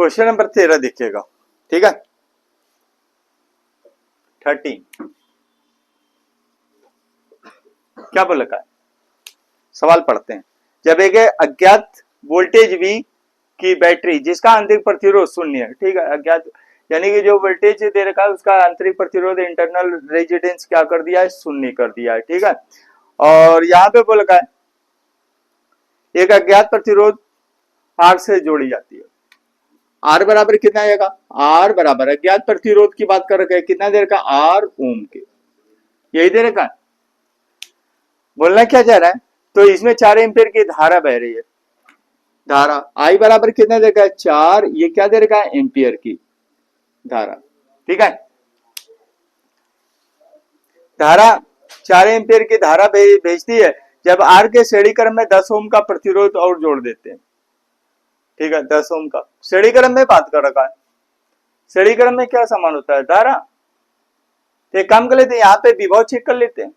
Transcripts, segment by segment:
Question number 13 देखिएगा, ठीक है। 13 क्या बोल रखा है, सवाल पढ़ते हैं। जब एक अज्ञात वोल्टेज V की बैटरी जिसका आंतरिक प्रतिरोध शून्य है, ठीक है, अज्ञात यानी कि जो वोल्टेज दे रखा है उसका आंतरिक प्रतिरोध इंटरनल रेजिस्टेंस क्या कर दिया है, शून्य कर दिया है, ठीक है। और यहाँ पे बोल रखा है एक अज्ञात प्रतिरोध R से जोड़ी जाती है। R बराबर कितना आएगा, R बराबर अज्ञात प्रतिरोध की बात कर रखे हैं, कितना दे रखा है, R ओम के, यही दे रखा है। बोलना क्या चाह रहा है, तो इसमें 4 एम्पीयर की धारा बह रही है, धारा I बराबर कितना दे रखा है, 4, ये क्या दे रखा है, एम्पीयर की धारा, ठीक है। धारा 4 एम्पीयर की धारा भेजती है जब R के श्रेणी क्रम में 10 ओम का प्रतिरोध और जोड़ देते हैं, ठीक है, 10 ओम का श्रेणी क्रम में बात कर रखा है। श्रेणी क्रम में क्या समान होता है, धारा। तो एक काम कर लेते हैं, यहाँ पे विभव चेक कर लेते हैं।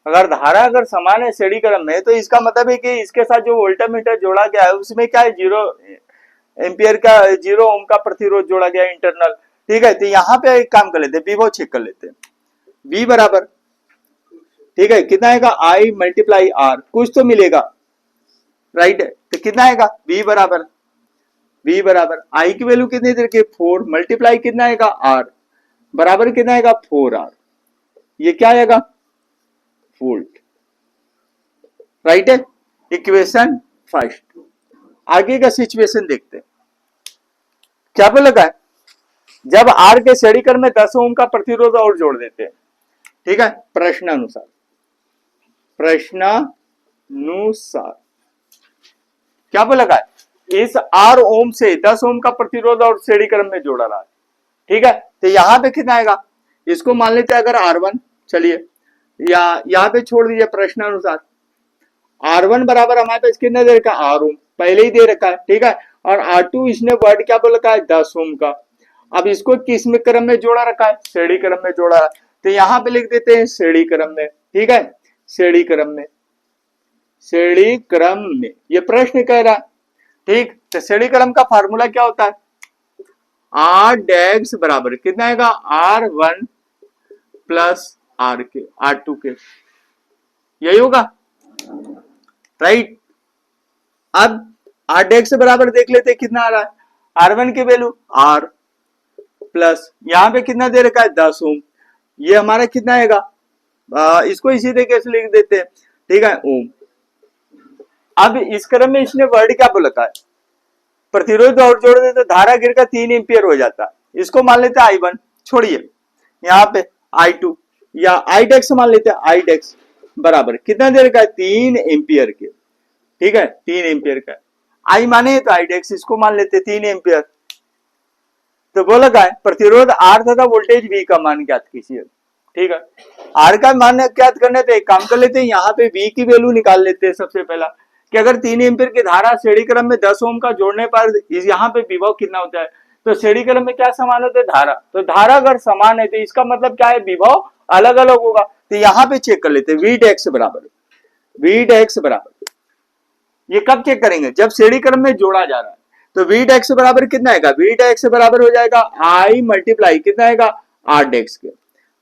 अगर धारा अगर समान है श्रेणी क्रम में, तो इसका मतलब है कि इसके साथ जो वोल्टमीटर जोड़ा गया है उसमें क्या है, 0 एम्पीयर का 0 ओम का प्रतिरोध जोड़ा गया इंटरनल, ठीक है। तो यहाँ पे एक काम कर लेते हैं, विभव चेक कर लेते हैं। V बराबर, ठीक है, कितना आएगा, I मल्टीप्लाई R, कुछ तो मिलेगा, राइट है। तो कितना आएगा, V बराबर I की वैल्यू कितनी देर की, 4 मल्टीप्लाई कितना आएगा, R बराबर कितना आएगा, 4R, ये क्या आएगा, वोल्ट, राइट है। Equation first. आगे का सिचुएशन देखते हैं, क्या बोल रखा है, जब R के श्रेणी क्रम में 10 ओम का प्रतिरोध और जोड़ देते हैं, ठीक है। प्रश्नानुसार क्या बोला है, इस R ओम से 10 ओम का प्रतिरोध और श्रेणी क्रम में जोड़ा रहा है, ठीक है। तो यहां पे कितना आएगा, इसको मान लेते हैं अगर R1, चलिए या यहां पे छोड़ दीजिए प्रश्नानुसार। R1 बराबर हमारे पास कितना दे रखा है, R ओम पहले ही दे रखा है, ठीक है। और R2 इसने वर्ड क्या बोल रखा है, 10 ओम का। अब इसको किस में क्रम में जोड़ा रखा है, श्रेणी क्रम में जोड़ा है। तो यहां पे लिख देते हैं श्रेणी क्रम में, ठीक है, श्रेणी क्रम में ये प्रश्न कह रहा है, ठीक। तो श्रेणी क्रम का फार्मूला क्या होता है, R डैश बराबर कितना आएगा, R1 प्लस R2 के, यही होगा, राइट। अब R डैश बराबर देख लेते हैं कितना आ रहा है, R1 की वैल्यू R प्लस यहां पे कितना दे रखा है, 10 ओम, ये हमारा कितना आएगा, इसको इसी तरीके से लिख देते हैं, ठीक है, ओम। अब इस क्रम में इसने वर्ड क्या बोला है, प्रतिरोध और जोड़ देते तो धारा गिर का 3 एम्पीयर हो जाता है। इसको मान लेते हैं I1, छोड़िए यहाँ पे I2 या I डेक्स मान लेते हैं, I डेक्स बराबर कितना दे रखा है, 3 एम्पीयर के, ठीक है, 3 एम्पीयर का I माने तो I डेक्स इसको मान लेते हैं 3 एम्पीयर। तो बोला है प्रतिरोध R तथा वोल्टेज V का मान ज्ञात कीजिए, ठीक है। R का मान ज्ञात करने पे एक काम कर लेते हैं, यहाँ पे V की वैल्यू निकाल लेते हैं सबसे पहला, कि अगर 3 एम्पीयर की धारा श्रेणी क्रम में 10 ओम का जोड़ने पर यहाँ पे विभव कितना होता है। तो श्रेणी क्रम में क्या समान होता है, धारा। तो धारा अगर समान है तो इसका मतलब क्या है, विभव अलग अलग होगा। तो यहाँ पे चेक कर लेते हैं, V डैश बराबर ये कब चेक करेंगे, जब श्रेणी क्रम में जोड़ा जा रहा है। तो V डैश बराबर कितना आएगा, V डैश बराबर हो जाएगा I मल्टीप्लाई कितना आएगा, R डैश के,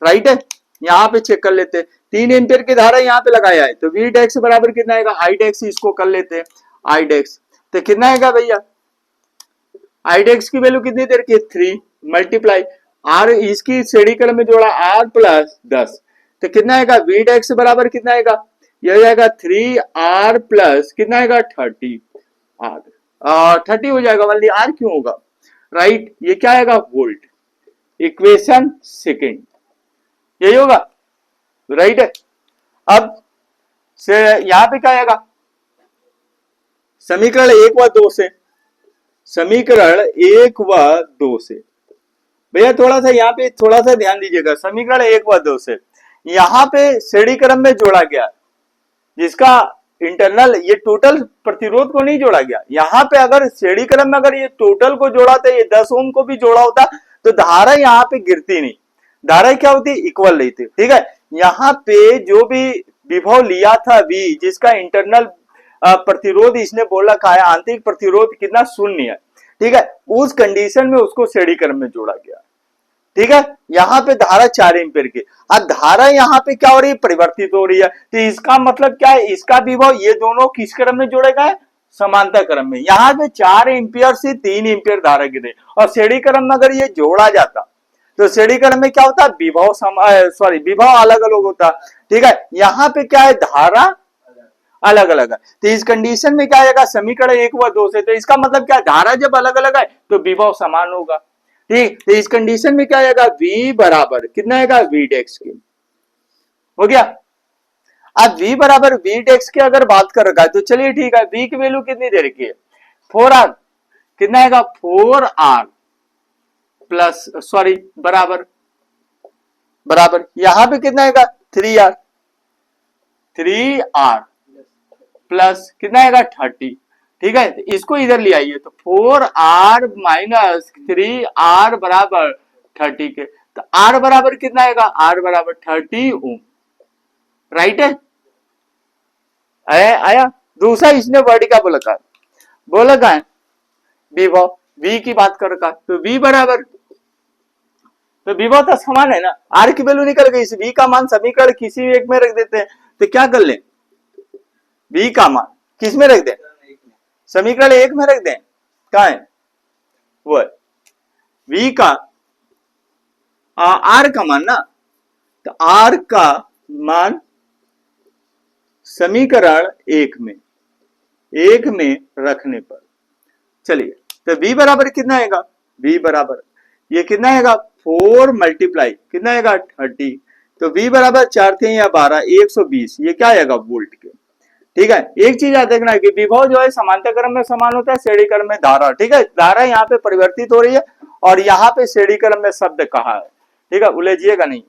राइट है। यहाँ पे चेक कर लेते हैं, 3 एम्पीयर की धारा यहाँ पे लगाया है, तो V डैश बराबर कितना आएगा, I डैश, इसको कर लेते हैं I डैश। तो कितना आएगा भैया, I डैश की वैल्यू कितनी देर की, 3 मल्टीप्लाई R, इसकी श्रेणी क्रम में जोड़ा R प्लस 10, तो कितना आएगा, V डैश बराबर कितना आएगा, यह हो जाएगा 3R प्लस कितना आएगा, 30R, 30 हो जाएगा, मान लिया R क्यों होगा, राइट। ये क्या आएगा, वोल्ट। इक्वेशन सेकेंड यही होगा, राइट है। अब से यहां पे क्या आएगा, समीकरण 1 व 2 से, समीकरण 1 व 2 से भैया थोड़ा सा यहाँ पे थोड़ा सा ध्यान दीजिएगा। समीकरण 1 व 2 से यहाँ पे श्रेणी क्रम में जोड़ा गया, जिसका इंटरनल ये टोटल प्रतिरोध को नहीं जोड़ा गया। यहाँ पे अगर श्रेणी क्रम में अगर ये टोटल को जोड़ा था, ये 10 ओम को भी जोड़ा होता, तो धारा यहाँ पे गिरती नहीं, धारा क्या होती, इक्वल रही थी, ठीक है। यहाँ पे जो भी विभव लिया था V, जिसका इंटरनल प्रतिरोध इसने बोला रखा है, आंतरिक प्रतिरोध कितना, शून्य है। ठीक है, उस कंडीशन में उसको श्रेणी क्रम में जोड़ा गया। ठीक है, यहाँ पे धारा 4 एम्पीयर की, अब धारा यहाँ पे क्या हो रही है, परिवर्तित हो रही है, तो इसका मतलब क्या है, इसका विभव ये दोनों किस क्रम में जोड़े गए, समांतर क्रम में। यहाँ पे 4 एम्पीयर से 3 एम्पीयर धारा गिरे और श्रेणी क्रम में अगर ये जोड़ा जाता तो श्रेणी क्रम में क्या होता, विभव विभव अलग अलग होता। ठीक है, यहाँ पे क्या है, धारा अलग अलग है, तो इस कंडीशन में क्या आएगा, समीकरण 1 व 2 से, तो इसका मतलब क्या है, धारा जब अलग अलग है तो विभव समान होगा। ठीक, तो इस कंडीशन में क्या आएगा, V बराबर कितना आएगा, V डेक्स के, हो गया। अब V बराबर V डेक्स की अगर बात कर रखा है तो चलिए ठीक है, V की वैल्यू कितनी दे रखी है, 4R, कितना आएगा 4R प्लस बराबर बराबर यहां पे कितना आएगा 3R प्लस कितना आएगा 30। ठीक है, तो इसको इधर ले आइए, तो 4R माइनस 3R बराबर 30 के, तो R बराबर कितना आएगा, R बराबर 30 ओम, राइट है, आया। दूसरा इसने वर्ड का बोला का है विभव, V की बात कर रखा, तो V बराबर, तो विभव तो समान है ना, R की वैल्यू निकल गई, इस V का मान समीकरण किसी एक में रख देते हैं, तो क्या कर ले, V का मान किस में रख दें, समीकरण 1 में रख दें, कहा है वो है V का R का मान ना, तो R का मान समीकरण 1 में रखने पर, चलिए, तो V बराबर कितना आएगा, V बराबर ये कितना आएगा 4 मल्टीप्लाई कितना आएगा 30, तो V बराबर 4 थे या 12, 120, ये क्या आएगा वोल्ट के। ठीक है, एक चीज याद रखना है कि विभव जो है समांतर क्रम में समान होता है, श्रेणी क्रम में धारा। ठीक है, धारा यहाँ पे परिवर्तित हो रही है और यहाँ पे श्रेणी क्रम में शब्द कहा है। ठीक है, उलझिएगा नहीं।